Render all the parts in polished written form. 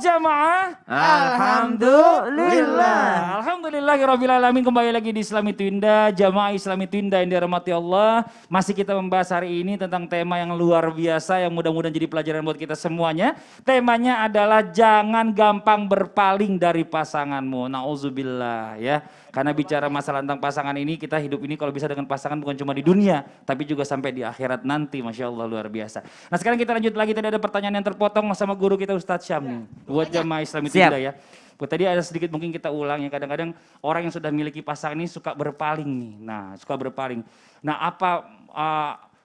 jamaah. Alhamdulillah. Alhamdulillahirabbil alamin. Kembali lagi di Islam Itu Indah, jamaah Islam Itu Indah yang dirahmati Allah. Masih kita membahas hari ini tentang tema yang luar biasa yang mudah-mudahan jadi pelajaran buat kita semuanya. Temanya adalah jangan gampang berpaling dari pasanganmu. Nauzubillah ya. Karena bicara masalah tentang pasangan ini, kita hidup ini kalau bisa dengan pasangan bukan cuma di dunia, tapi juga sampai di akhirat nanti. Masya Allah, luar biasa. Nah sekarang kita lanjut lagi, tadi ada pertanyaan yang terpotong sama guru kita Ustadz Syam nih. Buat jamaah Islam Itu Indah ya. Tadi ada sedikit mungkin kita ulang ya, kadang-kadang orang yang sudah memiliki pasangan ini suka berpaling nih. Nah suka berpaling. Nah apa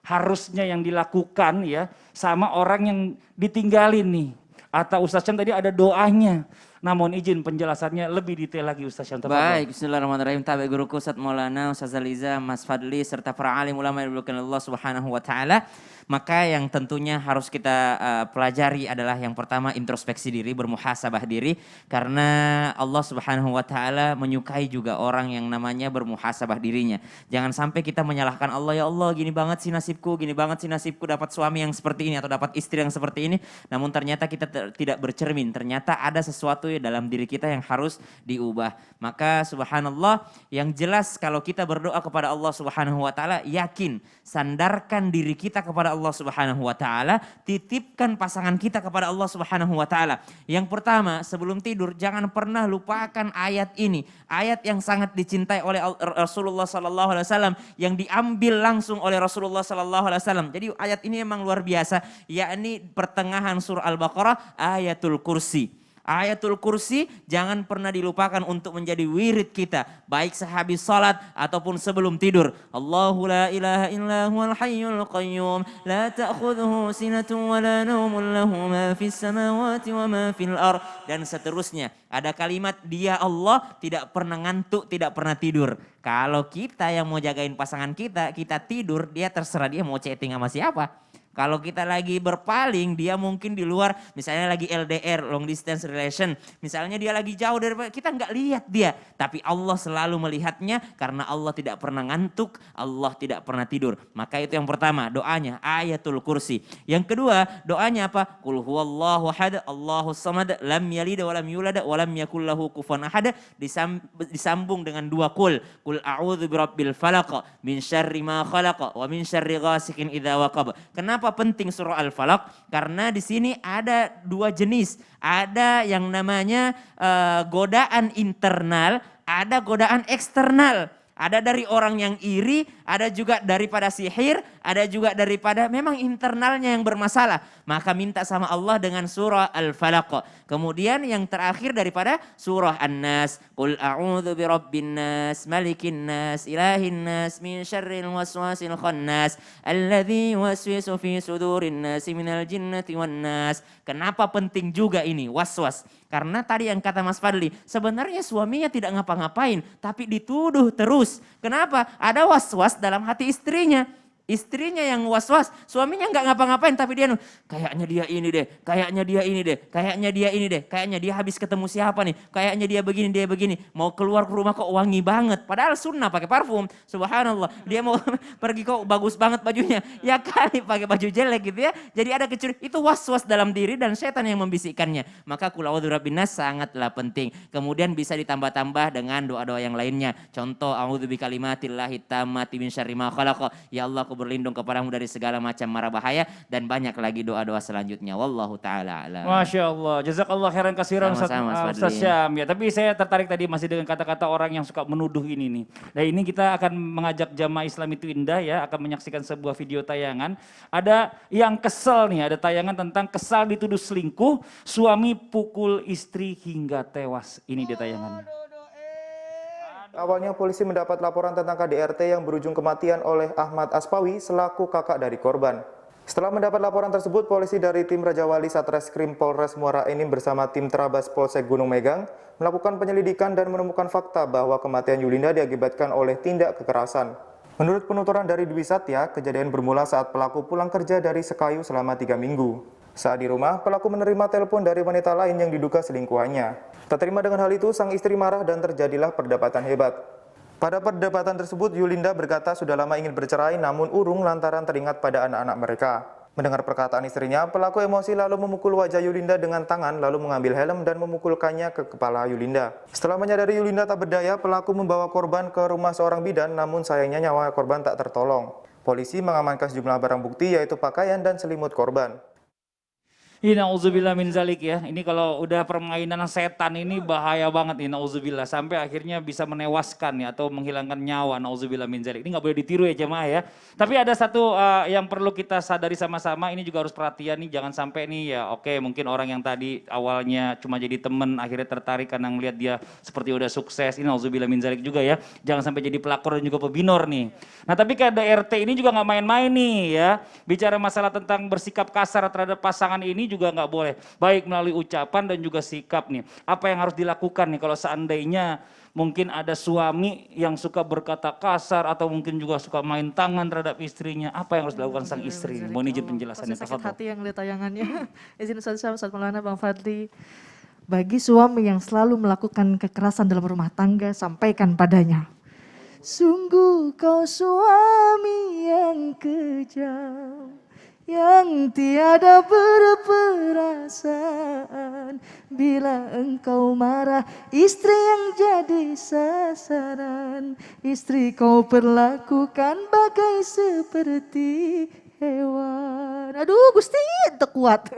harusnya yang dilakukan ya sama orang yang ditinggalin nih. Atau Ustadz Syam tadi ada doanya. Namun izin penjelasannya lebih detail lagi Ustadz Syam. Baik, bismillahirrahmanirrahim. Tabi guruku Ustadz Maulana, Ustadz Zaliza, Mas Fadli, serta para alim ulama yang dimuliakan Allah Subhanahu wa Ta'ala. Maka yang tentunya harus kita pelajari adalah yang pertama introspeksi diri, bermuhasabah diri. Karena Allah Subhanahu wa Ta'ala menyukai juga orang yang namanya bermuhasabah dirinya. Jangan sampai kita menyalahkan Allah, ya Allah gini banget sih nasibku dapat suami yang seperti ini atau dapat istri yang seperti ini. Namun ternyata kita tidak bercermin, ternyata ada sesuatu dalam diri kita yang harus diubah. Maka subhanallah, yang jelas kalau kita berdoa kepada Allah Subhanahu wa Ta'ala, yakin sandarkan diri kita kepada Allah Subhanahu wa Ta'ala, titipkan pasangan kita kepada Allah Subhanahu wa Ta'ala. Yang pertama, sebelum tidur jangan pernah lupakan ayat ini, ayat yang sangat dicintai oleh Rasulullah sallallahu alaihi wasallam, yang diambil langsung oleh Rasulullah sallallahu alaihi wasallam. Jadi ayat ini memang luar biasa, yakni pertengahan surah Al-Baqarah, ayatul kursi. Ayatul kursi jangan pernah dilupakan untuk menjadi wirid kita, baik sehabis salat ataupun sebelum tidur. Allahu la ilaha illa huwal hayyul qayyum la ta'khudhuhu sinatun wa la nawmun lahu ma fis samawati wa ma fil ardh, dan seterusnya. Ada kalimat dia Allah tidak pernah ngantuk, tidak pernah tidur. Kalau kita yang mau jagain pasangan kita, kita tidur, dia terserah dia mau chatting sama siapa. Kalau kita lagi berpaling, dia mungkin di luar, misalnya lagi LDR, long distance relation. Misalnya dia lagi jauh dari kita, nggak lihat dia. Tapi Allah selalu melihatnya karena Allah tidak pernah ngantuk, Allah tidak pernah tidur. Maka itu yang pertama, doanya ayatul kursi. Yang kedua, doanya apa? Qul huwallahu ahad, Allahus samad, lam yalid wa lam yulad wa lam yakul lahu kufuwan ahad. Disambung dengan dua qul. Qul a'udzu birabbil falaq min syarri ma khalaq wa min syarri ghasikin idza waqab. Kenapa penting surah Al-Falaq? Karena di sini ada dua jenis. Ada yang namanya godaan internal, ada godaan eksternal. Ada dari orang yang iri, ada juga daripada sihir, ada juga daripada memang internalnya yang bermasalah. Maka minta sama Allah dengan surah Al-Falaq. Kemudian yang terakhir daripada surah An-Nas. Qul a'udzu birabbin nas, malikin nas, ilahin nas, min syarril waswasil khannas, alladzi yuwaswisu fi sudurin nasi minal jinnati wan nas. Kenapa penting juga ini waswas? Karena tadi yang kata Mas Fadli, sebenarnya suaminya tidak ngapa-ngapain, tapi dituduh terus. Kenapa? Ada was-was dalam hati istrinya. Istrinya yang was-was, suaminya nggak ngapa-ngapain, tapi dia kayaknya dia ini deh, kayaknya dia ini deh, kayaknya dia ini deh, kayaknya dia habis ketemu siapa nih, kayaknya dia begini, mau keluar ke rumah kok wangi banget, padahal sunnah pakai parfum, subhanallah, dia mau pergi kok bagus banget bajunya, ya kali pakai baju jelek gitu ya, jadi ada kecurigaan, itu was-was dalam diri dan setan yang membisikkannya. Maka qul a'udzu birabbin nas sangatlah penting. Kemudian bisa ditambah-tambah dengan doa-doa yang lainnya. Contoh, a'udzu bikalimatillahi tammati min syarri ma khalaq, ya Allah berlindung kepadamu dari segala macam mara bahaya, dan banyak lagi doa-doa selanjutnya. Wallahu ta'ala a'lam. Masya Allah, jazakallah khairan katsiran Ustaz Syam ya. Tapi saya tertarik tadi masih dengan kata-kata orang yang suka menuduh ini nih. Dan ini kita akan mengajak jamaah Islam Itu Indah ya, akan menyaksikan sebuah video tayangan. Ada yang kesel nih, ada tayangan tentang kesal dituduh selingkuh, suami pukul istri hingga tewas. Ini dia tayangannya. Awalnya polisi mendapat laporan tentang KDRT yang berujung kematian oleh Ahmad Aspawi selaku kakak dari korban. Setelah mendapat laporan tersebut, polisi dari tim Rajawali Satreskrim Polres Muara Enim bersama tim Terabas Polsek Gunung Megang melakukan penyelidikan dan menemukan fakta bahwa kematian Yulinda diakibatkan oleh tindak kekerasan. Menurut penuturan dari Dwi Satya, kejadian bermula saat pelaku pulang kerja dari Sekayu selama 3 minggu. Saat di rumah, pelaku menerima telepon dari wanita lain yang diduga selingkuhannya. Tak terima dengan hal itu, sang istri marah dan terjadilah perdebatan hebat. Pada perdebatan tersebut, Yulinda berkata sudah lama ingin bercerai namun urung lantaran teringat pada anak-anak mereka. Mendengar perkataan istrinya, pelaku emosi lalu memukul wajah Yulinda dengan tangan, lalu mengambil helm dan memukulkannya ke kepala Yulinda. Setelah menyadari Yulinda tak berdaya, pelaku membawa korban ke rumah seorang bidan, namun sayangnya nyawa korban tak tertolong. Polisi mengamankan sejumlah barang bukti yaitu pakaian dan selimut korban. Nauzubillah min zalik ya. Ini kalau udah permainan setan ini bahaya banget nih, nauzubillah. Sampai akhirnya bisa menewaskan ya atau menghilangkan nyawa, nauzubillah min zalik. Ini nggak boleh ditiru ya jemaah ya. Tapi ada satu yang perlu kita sadari sama-sama, ini juga harus perhatian nih, jangan sampai nih ya oke mungkin orang yang tadi awalnya cuma jadi temen akhirnya tertarik karena ngelihat dia seperti udah sukses. Ini nauzubillah min zalik juga ya. Jangan sampai jadi pelakor dan juga pebinor nih. Nah tapi kayak RT ini juga nggak main-main nih ya. Bicara masalah tentang bersikap kasar terhadap pasangan ini juga nggak boleh. Baik melalui ucapan dan juga sikap nih. Apa yang harus dilakukan nih kalau seandainya mungkin ada suami yang suka berkata kasar atau mungkin juga suka main tangan terhadap istrinya. Apa yang harus dilakukan sang istri? Mohon izin penjelasannya. Sakit hati yang lihat tayangannya. Izin Ustaz Maulana Bang Fadli. Bagi suami yang selalu melakukan kekerasan dalam rumah tangga, sampaikan padanya. Sungguh kau suami yang kejam, yang tiada berperasaan. Bila engkau marah, istri yang jadi sasaran. Istri kau perlakukan bagai seperti hewan. Aduh Gusti, itu kuat.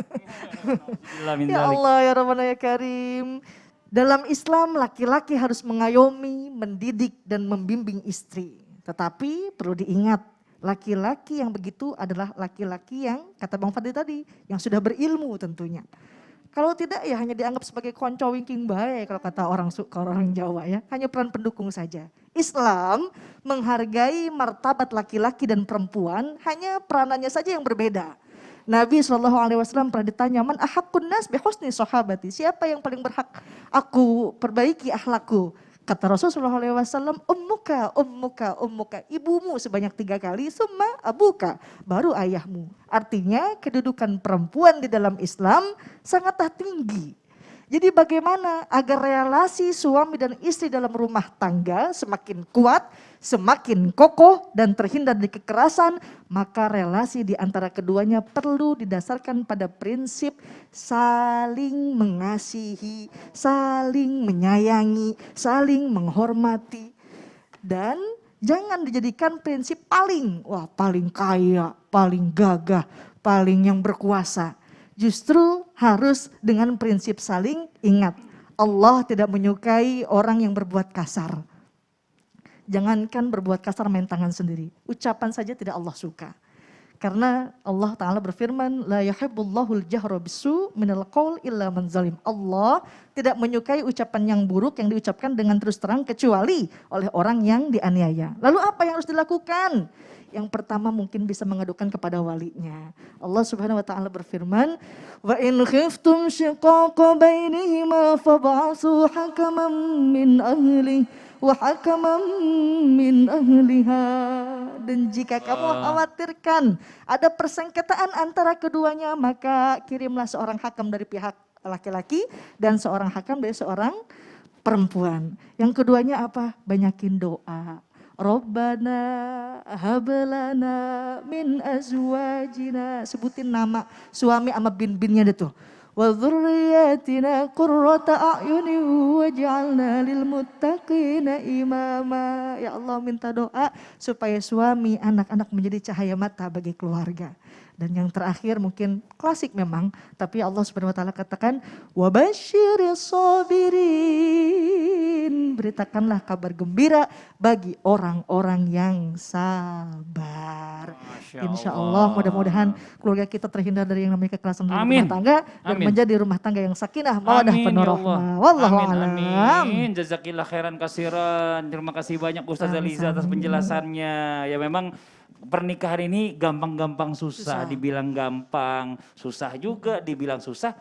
Ya Allah, ya Rahman ya Karim. Dalam Islam laki-laki harus mengayomi, mendidik dan membimbing istri. Tetapi perlu diingat, laki-laki yang begitu adalah laki-laki yang kata Bang Fadli tadi, yang sudah berilmu tentunya. Kalau tidak ya hanya dianggap sebagai konco wingking bae kalau kata orang Jawa ya, hanya peran pendukung saja. Islam menghargai martabat laki-laki dan perempuan, hanya peranannya saja yang berbeda. Nabi SAW pernah ditanya, man ahaqqun nas bi husni sahabati, siapa yang paling berhak aku perbaiki akhlakku? Kata Rasulullah SAW, ummuka, ibumu sebanyak 3 kali, summa abuka, baru ayahmu. Artinya kedudukan perempuan di dalam Islam sangatlah tinggi. Jadi bagaimana agar relasi suami dan istri dalam rumah tangga semakin kuat, semakin kokoh dan terhindar dari kekerasan, maka relasi di antara keduanya perlu didasarkan pada prinsip saling mengasihi, saling menyayangi, saling menghormati. Dan jangan dijadikan prinsip paling kaya, paling gagah, paling yang berkuasa. Justru harus dengan prinsip saling ingat. Allah tidak menyukai orang yang berbuat kasar. Jangankan berbuat kasar main tangan sendiri. Ucapan saja tidak Allah suka. Karena Allah Ta'ala berfirman, la yuhibbullahul jahra bisu minal qaul illa man zalim. Allah tidak menyukai ucapan yang buruk yang diucapkan dengan terus terang kecuali oleh orang yang dianiaya. Lalu apa yang harus dilakukan? Yang pertama mungkin bisa mengadukan kepada walinya. Allah Subhanahu wa taala berfirman, "Wa in khiftum shiqaqa bainihima fab'atsu hakaman min ahlihi wa hakaman min ahliha." Dan jika kamu khawatirkan ada persengketaan antara keduanya, maka kirimlah seorang hakam dari pihak laki-laki dan seorang hakam dari seorang perempuan. Yang keduanya apa? Banyakin doa. Rabbana hablana min azwajina, sebutin nama suami sama bin-binnya deh tuh. Wa dzurriyyatina qurrata a'yunin waj'alna lil muttaqina imama. Ya Allah, minta doa supaya suami, anak-anak menjadi cahaya mata bagi keluarga. Dan yang terakhir mungkin klasik memang, tapi Allah Subhanahu wa taala katakan wa basyiris sabirin, beritakanlah kabar gembira bagi orang-orang yang sabar. Insya Allah mudah-mudahan keluarga kita terhindar dari yang namanya kekerasan dalam rumah tangga dan menjadi rumah tangga yang sakinah, mawaddah, penuh rahmah. Wallahu a'lam. Amin. Jazakillah khairan kasiran. Terima kasih banyak Ustazah Liza atas penjelasannya. Ya memang pernikahan ini gampang-gampang susah, dibilang gampang, susah juga, dibilang susah,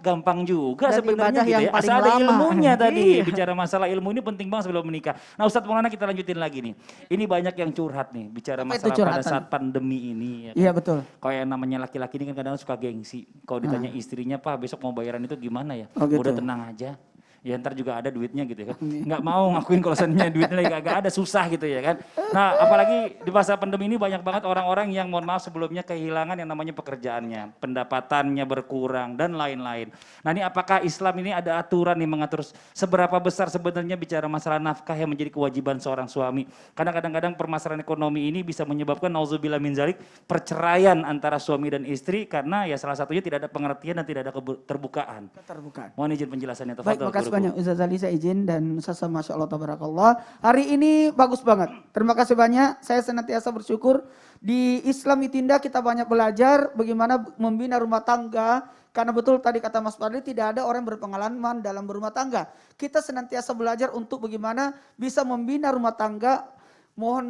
gampang juga sebenarnya gitu ya. Asal ada ilmunya tadi, bicara masalah ilmu ini penting banget sebelum menikah. Nah Ustadz Maulana, kita lanjutin lagi nih. Ini banyak yang curhat nih, bicara masalah pada saat pandemi ini. Ya kan? Iya betul. Kalau yang namanya laki-laki ini kan kadang suka gengsi. Kalau ditanya istrinya, Pak besok mau bayaran itu gimana ya? Oh, gitu. Udah tenang aja. Ya ntar juga ada duitnya gitu ya kan. Nggak mau ngakuin kalau seandainya duitnya lagi gak ada, susah gitu ya kan. Nah apalagi di masa pandemi ini banyak banget orang-orang yang mohon maaf sebelumnya kehilangan yang namanya pekerjaannya. Pendapatannya berkurang dan lain-lain. Nah ini apakah Islam ini ada aturan nih mengatur seberapa besar sebenarnya bicara masalah nafkah yang menjadi kewajiban seorang suami. Karena kadang-kadang permasalahan ekonomi ini bisa menyebabkan nauzubillah min zalik perceraian antara suami dan istri karena ya salah satunya tidak ada pengertian dan tidak ada terbukaan. Keterbukaan. Mohon izin penjelasannya. Baik, Tafadhol, makasih Guru. banyak Ustaz Ali, saya izin dan Ustaz Masya Allah Tabarakallah. Hari ini bagus banget. Terima kasih banyak. Saya senantiasa bersyukur di Islam Itinda kita banyak belajar bagaimana membina rumah tangga. Karena betul tadi kata Mas Fadli tidak ada orang berpengalaman dalam berumah tangga. Kita senantiasa belajar untuk bagaimana bisa membina rumah tangga. Mohon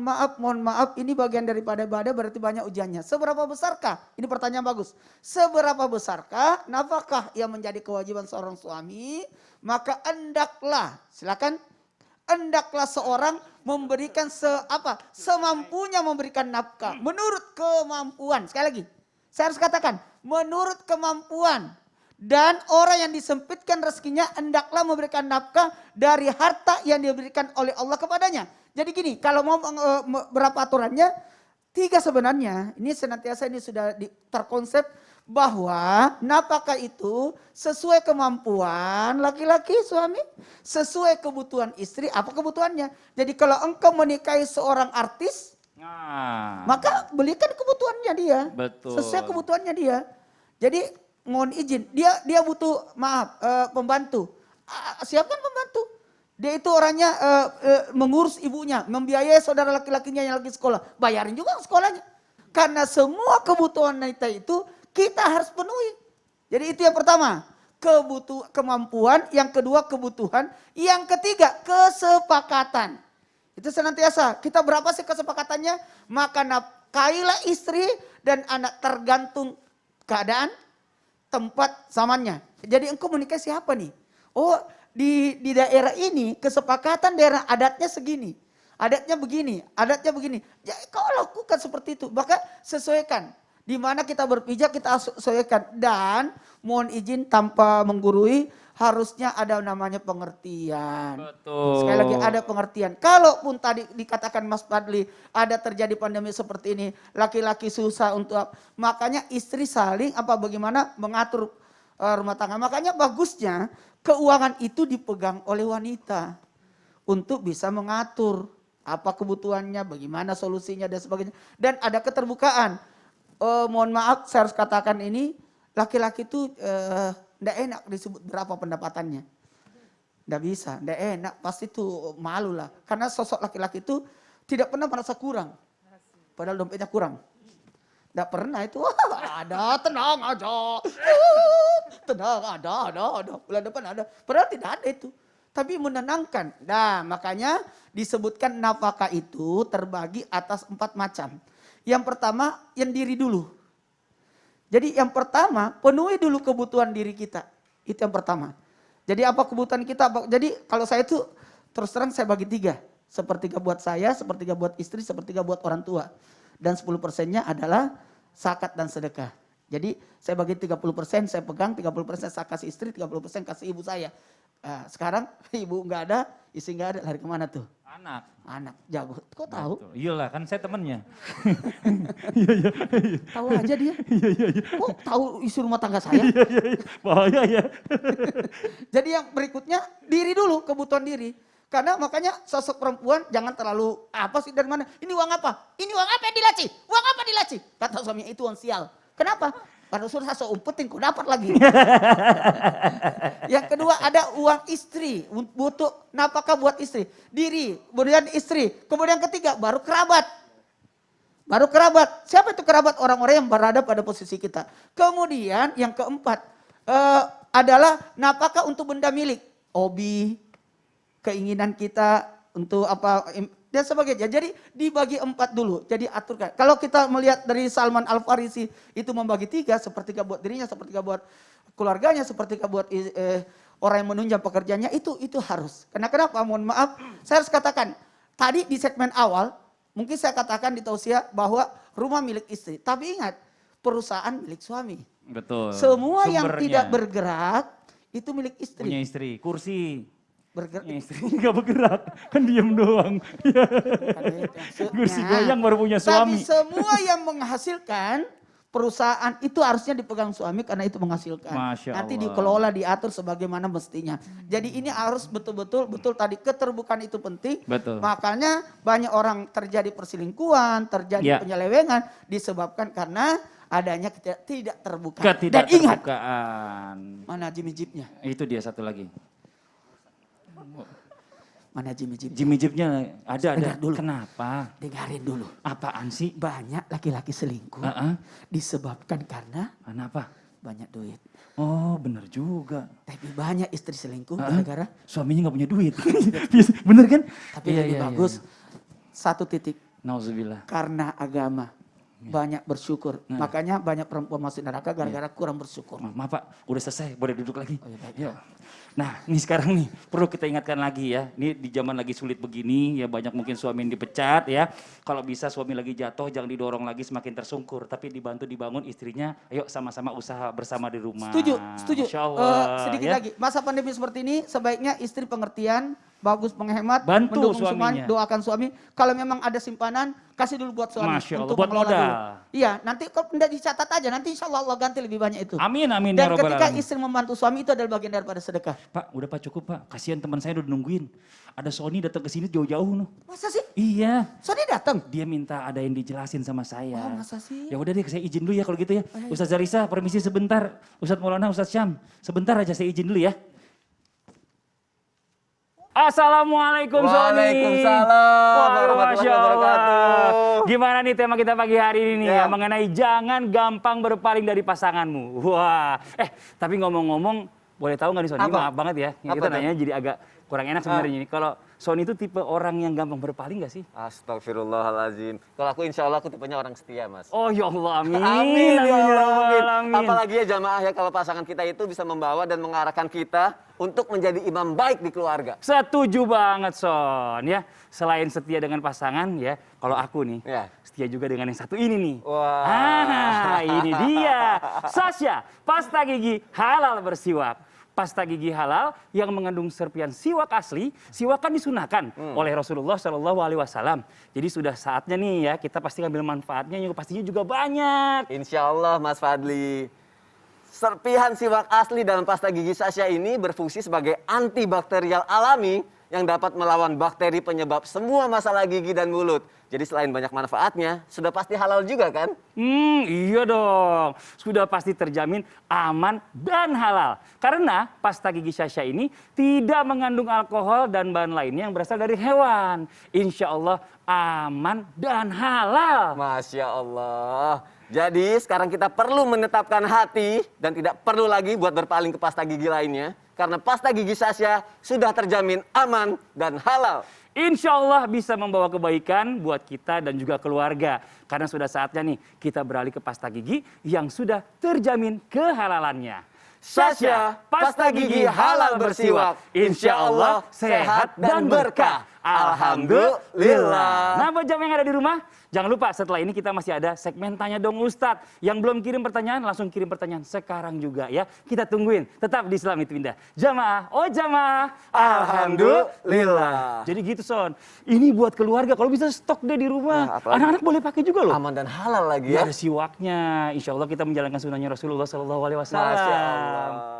maaf, ini bagian daripada ibadah berarti banyak ujiannya. Seberapa besarkah? Ini pertanyaan bagus. Seberapa besarkah nafkah yang menjadi kewajiban seorang suami? Maka hendaklah, silakan, hendaklah seorang memberikan semampunya memberikan nafkah. Menurut kemampuan, sekali lagi, saya harus katakan, menurut kemampuan. Dan orang yang disempitkan rezekinya hendaklah memberikan nafkah dari harta yang diberikan oleh Allah kepadanya. Jadi gini, kalau mau berapa aturannya? 3 sebenarnya. Ini senantiasa ini sudah terkonsep bahwa nafkah itu sesuai kemampuan laki-laki suami, sesuai kebutuhan istri, apa kebutuhannya. Jadi kalau engkau menikahi seorang artis, maka belikan kebutuhannya dia. Betul. Sesuai kebutuhannya dia. Jadi mohon izin, dia butuh pembantu. Siapkan pembantu. Dia itu orangnya mengurus ibunya, membiayai saudara laki-lakinya yang lagi sekolah. Bayarin juga sekolahnya. Karena semua kebutuhan kita itu kita harus penuhi. Jadi itu yang pertama, kemampuan. Yang kedua kebutuhan. Yang ketiga kesepakatan. Itu senantiasa. Kita berapa sih kesepakatannya? Maka nafkahilah istri dan anak tergantung keadaan, tempat, zamannya. Jadi engkau menikah siapa nih? Oh, di daerah ini kesepakatan daerah adatnya segini. Adatnya begini, adatnya begini. Ya kau lakukan seperti itu. Maka sesuaikan. Di mana kita berpijak kita sesuaikan. Dan mohon izin tanpa menggurui harusnya ada namanya pengertian. Betul. Sekali lagi ada pengertian. Kalaupun tadi dikatakan Mas Fadli ada terjadi pandemi seperti ini. Laki-laki susah untuk makanya istri saling bagaimana mengatur rumah tangga. Makanya bagusnya keuangan itu dipegang oleh wanita untuk bisa mengatur apa kebutuhannya, bagaimana solusinya dan sebagainya. Dan ada keterbukaan. Mohon maaf saya harus katakan ini, laki-laki itu tidak enak disebut berapa pendapatannya. Tidak bisa, tidak enak, pasti itu malu lah. Karena sosok laki-laki itu tidak pernah merasa kurang. Padahal dompetnya kurang. Tidak pernah itu, ada, tenang aja. Tenang, ada. Bulan depan ada. Padahal tidak ada itu. Tapi menenangkan. Nah makanya disebutkan nafkah itu terbagi atas 4 macam. Yang pertama yang diri dulu. Jadi yang pertama penuhi dulu kebutuhan diri kita. Itu yang pertama. Jadi apa kebutuhan kita? Jadi kalau saya itu terus terang saya bagi 3. Sepertiga buat saya, sepertiga buat istri, sepertiga buat orang tua. Dan 10%-nya adalah zakat dan sedekah. Jadi saya bagi 30% saya pegang, 30% saya kasih istri, 30% kasih ibu saya. Nah, sekarang ibu nggak ada, istri nggak ada, lari kemana tuh? Anak, jago. Kok tahu? Iyalah kan saya temennya. Tahu aja dia. Kok tahu isi rumah tangga saya? Bahaya ya. Jadi yang berikutnya diri dulu, kebutuhan diri. Karena makanya sosok perempuan jangan terlalu apa sih dari mana? Ini uang apa? Ini uang apa yang dilaci? Uang apa dilaci? Kata suaminya itu uang sial. Kenapa? Karena sudah saya umpetin kok dapat lagi. Yang kedua ada uang istri. Butuh nafkah buat istri. Diri, kemudian istri. Kemudian ketiga baru kerabat. Baru kerabat. Siapa itu kerabat? Orang-orang yang berada pada posisi kita. Kemudian yang keempat adalah nafkah untuk benda milik. Hobi, keinginan kita untuk apa dan sebagainya. Jadi dibagi 4 dulu. Jadi aturkan. Kalau kita melihat dari Salman Al Farisi itu membagi 3, sepertiga buat dirinya, sepertiga buat keluarganya, sepertiga buat orang yang menunjang pekerjaannya itu harus. Karena kenapa? Mohon maaf, saya harus katakan tadi di segmen awal mungkin saya katakan di tausiah bahwa rumah milik istri. Tapi ingat, perusahaan milik suami. Betul. Semua yang Sumbernya. tidak bergerak itu milik istri. Punya istri, kursi. Bergerak. Punya istri nggak bergerak, kan diem doang. Ya. Bukan itu maksudnya. Kursi goyang baru punya Tapi suami. semua yang menghasilkan perusahaan itu harusnya dipegang suami karena itu menghasilkan. Masya Nanti Allah. dikelola, diatur sebagaimana mestinya. Jadi ini harus betul-betul tadi keterbukaan itu penting. Betul. Makanya banyak orang terjadi perselingkuhan, terjadi Ya. penyelewengan disebabkan karena adanya tidak terbuka. Dan ingat, Ketidakterbukaan. mana Jimmy Jeepnya? Itu dia satu lagi. Mana Jimmy Jeep? Jimmy Jeepnya ada. Dengar dulu. Kenapa? Dengarin dulu. Apaan sih? Banyak laki-laki selingkuh disebabkan karena Kenapa? banyak duit. Oh bener juga. Tapi banyak istri selingkuh gara-gara Suaminya nggak punya duit. Bener kan? tapi lebih bagus. Satu titik Nauzubillah. karena agama. Banyak bersyukur. Makanya banyak perempuan masuk neraka gara-gara kurang bersyukur. Maaf Pak, udah selesai, boleh duduk lagi. Oh, iya, baik. Yuk. Nah ini sekarang nih, perlu kita ingatkan lagi ya. Ini di zaman lagi sulit begini, ya banyak mungkin suami yang dipecat ya. Kalau bisa suami lagi jatuh, jangan didorong lagi semakin tersungkur. Tapi dibantu dibangun istrinya, ayo sama-sama usaha bersama di rumah. Setuju. Masya Allah, Sedikit ya. lagi, masa pandemi seperti ini sebaiknya istri pengertian, bagus penghemat, Bantu mendukung suaminya. doakan suami. Kalau memang ada simpanan, kasih dulu buat suami. Masya Allah, untuk buat mengelola modal. dulu. Iya, nanti kalau tidak dicatat aja, nanti insya Allah Allah ganti lebih banyak itu. Amin, amin. Dan ya Rabbal ketika Alamin. istri membantu suami itu adalah bagian daripada sedekah. Pak, udah Pak cukup Pak. Kasihan teman saya udah nungguin. Ada Sony datang ke sini jauh-jauh noh. Masa sih? Iya. Sony datang? Dia minta ada yang dijelasin sama saya. Oh, masa sih? Ya udah deh, saya izin dulu ya kalau gitu ya. Ustaz Zarisa, permisi sebentar. Ustaz Maulana, Ustaz Syam, sebentar aja saya izin dulu ya. Assalamualaikum Sony. Waalaikumsalam Wah, warahmatullahi Masya Allah. wabarakatuh. Gimana nih tema kita pagi hari ini nih Ya. ya, mengenai jangan gampang berpaling dari pasanganmu. Wah, tapi ngomong-ngomong, boleh tahu nggak nih Sony? Apa? Maaf banget ya, Apa kita tuh? nanya jadi agak kurang enak sebenarnya ini. Kalau Sony itu tipe orang yang gampang berpaling nggak sih? Astagfirullahaladzim. Kalau aku insya Allah aku tipenya orang setia, Mas. Oh ya Allah, amin. Amin, ya Allah, Rabbal amin. Alamin. Apalagi ya jamaah ya kalau pasangan kita itu bisa membawa dan mengarahkan kita untuk menjadi imam baik di keluarga. Setuju banget Son ya. Selain setia dengan pasangan ya, kalau aku nih Ya. setia juga dengan yang satu ini nih. Wah. Ini dia. Sasha, pasta gigi halal bersiwak. Pasta gigi halal yang mengandung serpian siwak asli. Siwak kan disunahkan oleh Rasulullah Shallallahu Alaihi Wasallam. Jadi sudah saatnya nih ya kita pasti ambil manfaatnya yang pastinya juga banyak. Insya Allah Mas Fadli. Serpihan siwak asli dalam pasta gigi Sasha ini berfungsi sebagai antibakterial alami yang dapat melawan bakteri penyebab semua masalah gigi dan mulut. Jadi selain banyak manfaatnya, sudah pasti halal juga kan? Iya dong. Sudah pasti terjamin aman dan halal. Karena pasta gigi Sasha ini tidak mengandung alkohol dan bahan lainnya yang berasal dari hewan. Insya Allah aman dan halal. Masya Allah. Jadi sekarang kita perlu menetapkan hati dan tidak perlu lagi buat berpaling ke pasta gigi lainnya. Karena pasta gigi Sasha sudah terjamin aman dan halal. Insya Allah bisa membawa kebaikan buat kita dan juga keluarga. Karena sudah saatnya nih kita beralih ke pasta gigi yang sudah terjamin kehalalannya. Sasha, pasta gigi halal bersiwak. Insya Allah sehat dan berkah. Alhamdulillah. Nah buat jam yang ada di rumah, jangan lupa setelah ini kita masih ada segmen Tanya Dong Ustadz. Yang belum kirim pertanyaan, langsung kirim pertanyaan sekarang juga ya. Kita tungguin, tetap di Islam itu Indah. Jamaah, oh jamaah. Alhamdulillah. Jadi gitu Son, ini buat keluarga, kalau bisa stok deh di rumah. Nah, apalagi- Anak-anak boleh pakai juga loh. Aman dan halal lagi Ya, ya. ada siwaknya. Insya Allah kita menjalankan sunnahnya Rasulullah Sallallahu Alaihi Wasallam. Masya Allah.